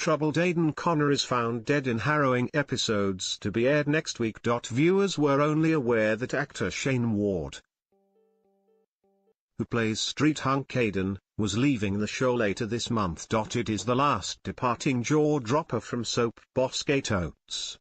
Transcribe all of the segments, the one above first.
troubled Aidan Connor is found dead in harrowing episodes to be aired next week. Viewers were only aware that actor Shayne Ward, who plays street hunk Aidan, was leaving the show later this month. It is the last departing jaw-dropper from soap boss Kate Oates,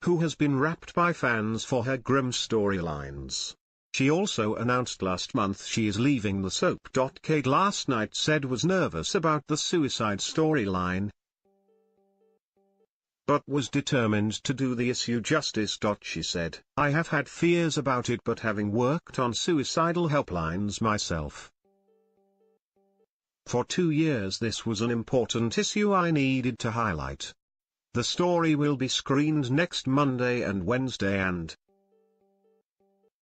who has been rapped by fans for her grim storylines. She also announced last month she is leaving the soap. Kate last night said was nervous about the suicide storyline, but was determined to do the issue justice. She said, "I have had fears about it, but having worked on suicidal helplines myself for 2 years, this was an important issue I needed to highlight. The story will be screened next Monday and Wednesday and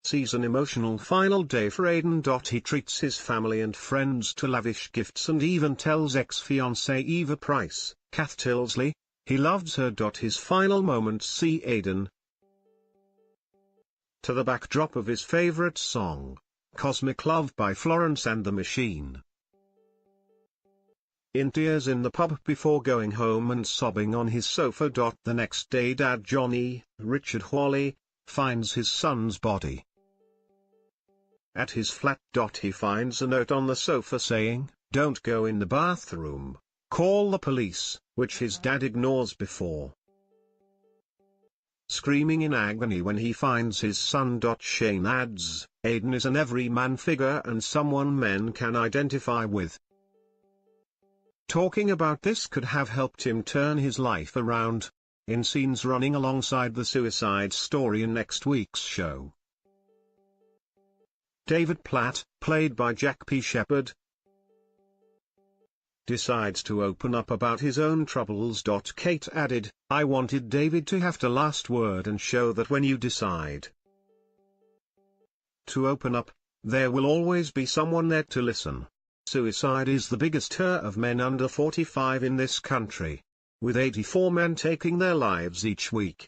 sees an emotional final day for Aidan. He treats his family and friends to lavish gifts and even tells ex-fiancée Eva Price, Kath Tilsley, he loves her. His final moments see Aidan to the backdrop of his favorite song, Cosmic Love by Florence and the Machine, in tears in the pub before going home and sobbing on his sofa. The next day Dad Johnny, Richard Hawley, finds his son's body at his flat. He finds a note on the sofa saying, "Don't go in the bathroom, call the police," which his dad ignores before screaming in agony when he finds his son. Shayne adds, Aidan is an everyman figure and someone men can identify with. Talking about this could have helped him turn his life around, in scenes running alongside the suicide story in next week's show. David Platt, played by Jack P. Shepherd, decides to open up about his own troubles. Kate added, "I wanted David to have the last word and show that when you decide to open up, there will always be someone there to listen. Suicide is the biggest terror of men under 45 in this country, with 84 men taking their lives each week.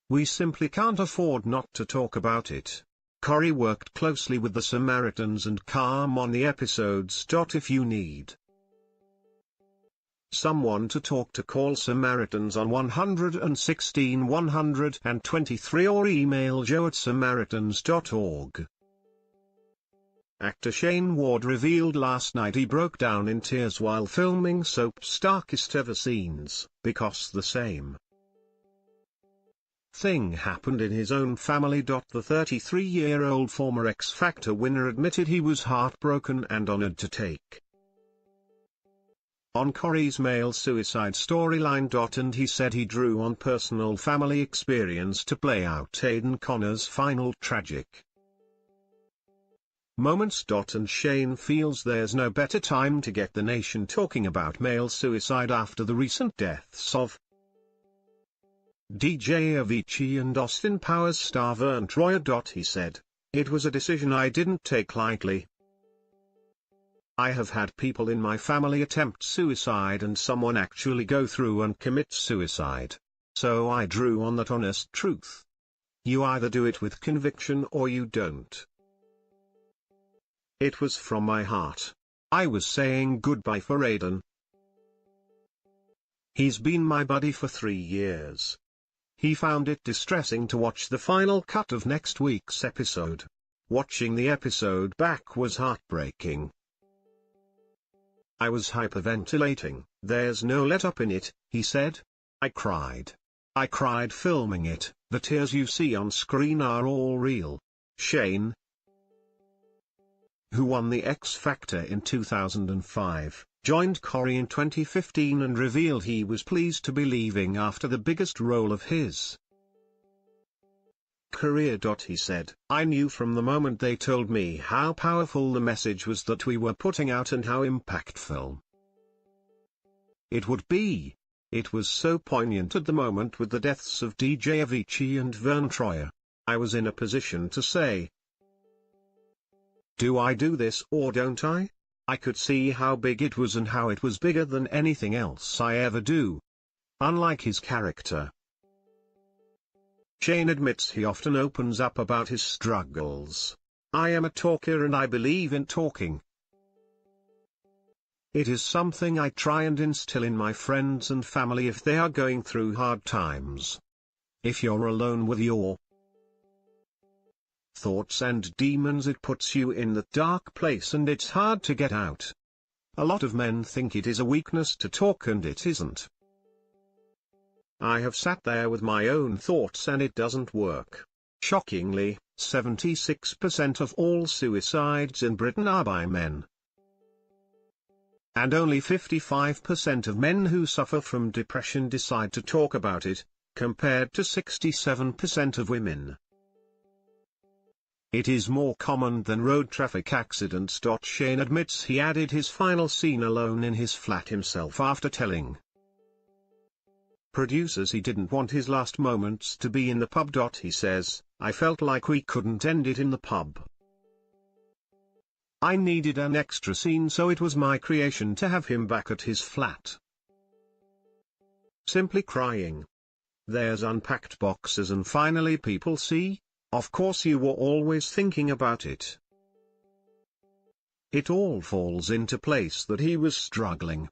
We simply can't afford not to talk about it." Corrie worked closely with the Samaritans and Calm on the episodes. If you need someone to talk to, call Samaritans on 116 123 or email joe@samaritans.org. Actor Shayne Ward revealed last night he broke down in tears while filming soap's darkest ever scenes, because the same thing happened in his own family. The 33-year-old former X Factor winner admitted he was heartbroken and honored to take on Corrie's male suicide storyline. And he said he drew on personal family experience to play out Aidan Connor's final tragic moments. And Shayne feels there's no better time to get the nation talking about male suicide after the recent deaths of DJ Avicii and Austin Powers star Vern Troyer. He said, "It was a decision I didn't take lightly. I have had people in my family attempt suicide and someone actually go through and commit suicide. So I drew on that honest truth. You either do it with conviction or you don't. It was from my heart. I was saying goodbye for Aidan. He's been my buddy for 3 years. He found it distressing to watch the final cut of next week's episode. Watching the episode back was heartbreaking. I was hyperventilating. There's no let-up in it," he said. I cried filming it. The tears you see on screen are all real." Shayne, who won the X Factor in 2005, joined Corrie in 2015 and revealed he was pleased to be leaving after the biggest role of his career. He said, "I knew from the moment they told me how powerful the message was that we were putting out and how impactful it would be. It was so poignant at the moment with the deaths of DJ Avicii and Vern Troyer. I was in a position to say, do I do this or don't I? I could see how big it was and how it was bigger than anything else I ever do." Unlike his character, Shayne admits he often opens up about his struggles. "I am a talker and I believe in talking. It is something I try and instill in my friends and family if they are going through hard times. If you're alone with your thoughts and demons, it puts you in that dark place and it's hard to get out. A lot of men think it is a weakness to talk, and it isn't. I have sat there with my own thoughts and it doesn't work. Shockingly, 76% of all suicides in Britain are by men. And only 55% of men who suffer from depression decide to talk about it, compared to 67% of women. It is more common than road traffic accidents. Shayne admits he added his final scene alone in his flat himself after telling producers he didn't want his last moments to be in the pub. He says, "I felt like we couldn't end it in the pub. I needed an extra scene, so it was my creation to have him back at his flat. Simply crying. There's unpacked boxes and finally people see, of course you were always thinking about it." It all falls into place that he was struggling,